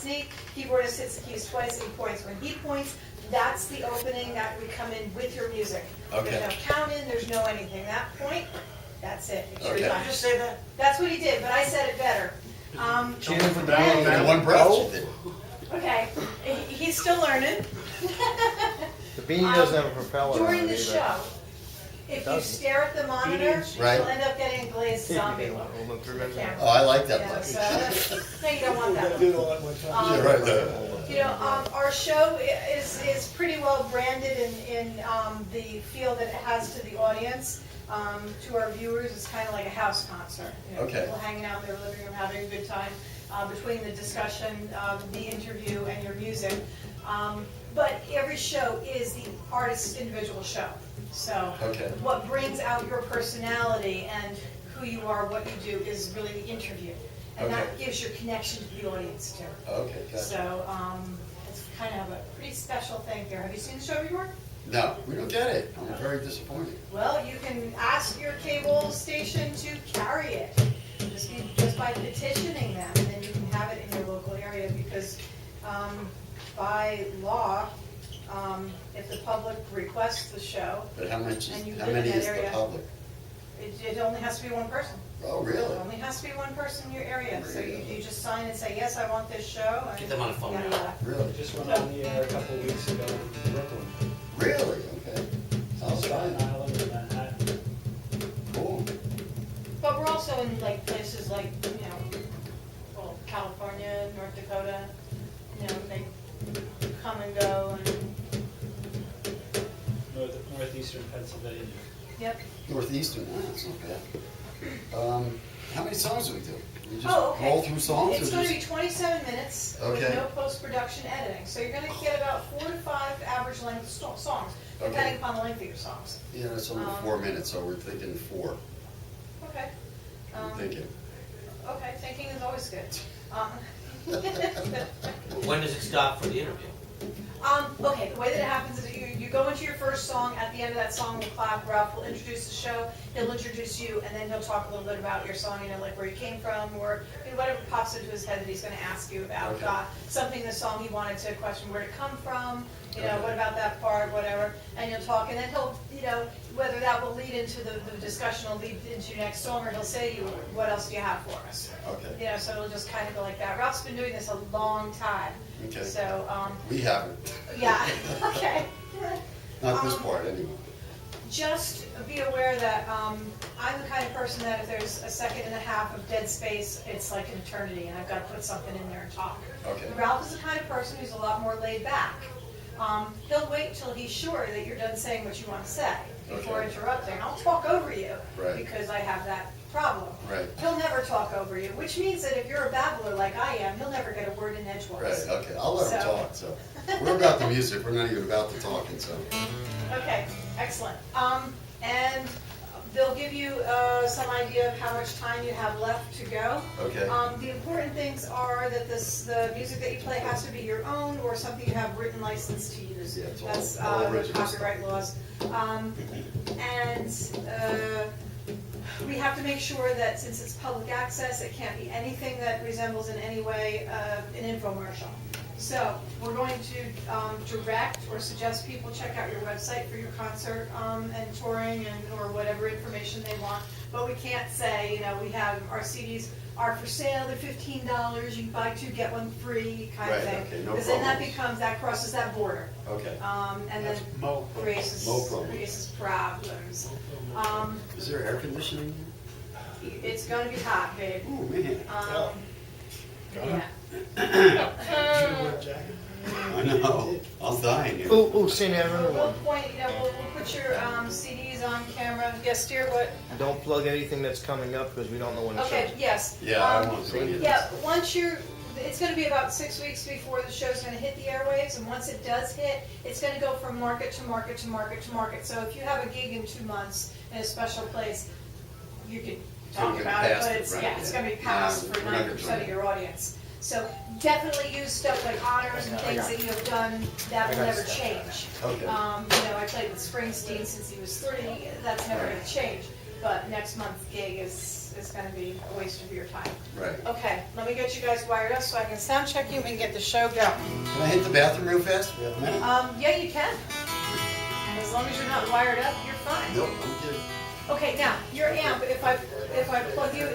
Keyboardist hits the keys twice and he points. When he points, that's the opening that we come in with your music. Okay. There's no count in, there's no anything. That point, that's it. It's your Okay. time. Just say that. That's what he did, but I said it better. In one breath, you did. Okay, he's still learning. The beanie doesn't have a propeller on During it the either. show, if you doesn't. stare at the monitor, Right. you'll end up getting a glazed zombie look. Hold on, to the remember. camera. Oh, I like that Yeah, look. so, no, you don't want that. Do it all at one time. You're right. You know, our show is pretty well branded in the feel that it has to the audience. To our viewers, it's kind of like a house concert. You know, Okay. People hanging out in their living room, having a good time between the discussion, the interview, and your music. But every show is the artist's individual show. So Okay. what brings out your personality and who you are, what you do, is really the interview. And that Okay. gives your connection to the audience too. Okay, gotcha. So it's kind of a pretty special thing here. Have you seen the show before? No, we don't get it. I'm very disappointed. Well, you can ask your cable station to carry it, just by petitioning them, and then you can have it in your local area, because by law, if the public requests the show, But how much And you is, how live in many that is the area. public? it only has to be one person. Oh, It really? only has to be one person in your area, so Really? you just sign and say, yes, I want this show. and Get them on the phone yada, now. yada. Really? Just went on the air a couple of weeks ago in Brooklyn, Really? Okay. Sounds Staten fine. Island, and Manhattan. Cool. But we're also in like places like, well, California, North Dakota, they come and go, and, Northeastern Pennsylvania. yep. Northeastern, that's not bad. How many songs do we do? We just Oh, okay. roll through songs? It's or gonna just- be 27 minutes with Okay. no post-production editing, so you're gonna get about 4 to 5 average length songs, depending Okay. upon the length of your songs. Yeah, it's only 4 minutes, so we're thinking 4. Okay. I'm thinking. Okay, thinking is always good. When does it stop for the interview? Okay, the way that it happens is you go into your first song, at the end of that song, we'll clap, Ralph will introduce the show, he'll introduce you, and then he'll talk a little bit about your song, like where you came from, or whatever pops into his head that he's gonna ask you about. Okay. Something in the song he wanted to question where it come from, Okay. what about that part, whatever, and you'll talk, and then he'll, whether that will lead into the discussion, will lead into your next song, or he'll say to you, what else do you have for us? Okay. So it'll just kind of go like that. Ralph's been doing this a long time, Okay. so, We haven't. yeah, okay. Not this part, anyway. Just be aware that I'm the kind of person that if there's a second and a half of dead space, it's like an eternity, and I've got to put something in there and talk. Okay. Ralph is the kind of person who's a lot more laid back. He'll wait till he's sure that you're done saying what you want to say before Okay. interrupting. I'll talk over you Right. because I have that problem. Right. He'll never talk over you, which means that if you're a babbler like I am, he'll never get a word in edgewise. Right, okay. I'll let him So- talk, so. We're about the music, we're not even about the talking, so. Okay, excellent. And they'll give you some idea of how much time you have left to go. Okay. The important things are that the music that you play has to be your own or something you have written license to use. Yeah, it's all- That's all the original copyright laws. We have to make sure that since it's public access, it can't be anything that resembles in any way an infomercial. So we're going to direct or suggest people check out your website for your concert and touring or whatever information they want. But we can't say, we have our CDs are for sale, they're $15, you can buy 2, get 1 free kind of Right, thing. okay, no Because then promos. that crosses that border. Okay. And then Mo. creates No problem. problems. Is there air conditioning It's gonna be hot, babe. here? Ooh, man. Yeah. I know. I'm dying here. Ooh, St. Evan We'll one. point, we'll put your CDs on camera. Yes, dear, what? Don't plug anything that's coming up because we don't know when the Okay, show's. yes. Yeah, I want to see Yeah, it's gonna be about 6 weeks before the show's gonna hit the airwaves, and once it does hit, it's gonna go from market to market to market to market. So if you have a gig in 2 months in a special place, you can talk gonna about it, pass but it, it's, right, it's yeah. gonna be passed Yeah, for we're not gonna 90% do of your audience. So definitely use stuff like honors and things that you have done that will never change. Okay. I played with Springsteen since he was 30, that's never gonna change. But next month's gig is it's gonna be a waste of your time. Right. Okay, let me get you guys wired up so I can sound check you and get the show going. Can I hit the bathroom real fast? We have a minute? Yeah, you can. As long as you're not wired up, you're fine. Nope, I'm good. Okay, now, your amp, if I plug in,